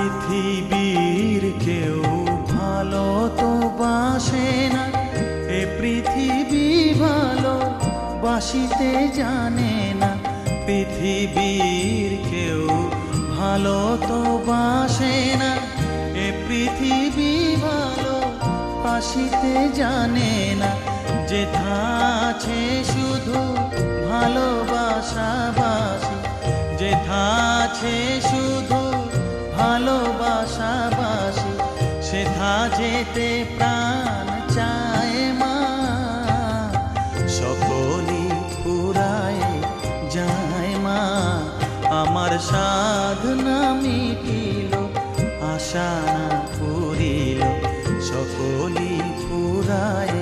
পৃথিবীর কেউ ভালো তো বাসে না, এ পৃথিবী ভালো বাসিতে জানে না। পৃথিবীর কেউ ভালো তো বাসে না, এ পৃথিবী ভালো বাসিতে জানে না। যেথা আছে শুধু ভালোবাসাবাসি, যেথা আছে শুধু ভালোবাসাবাসি, সেথা যেতে প্রাণ চায় মা। সকলই ফুরায় যায় মা, আমার সাধনা মিটিল, আশা না পুরিল। সকলই ফুরায়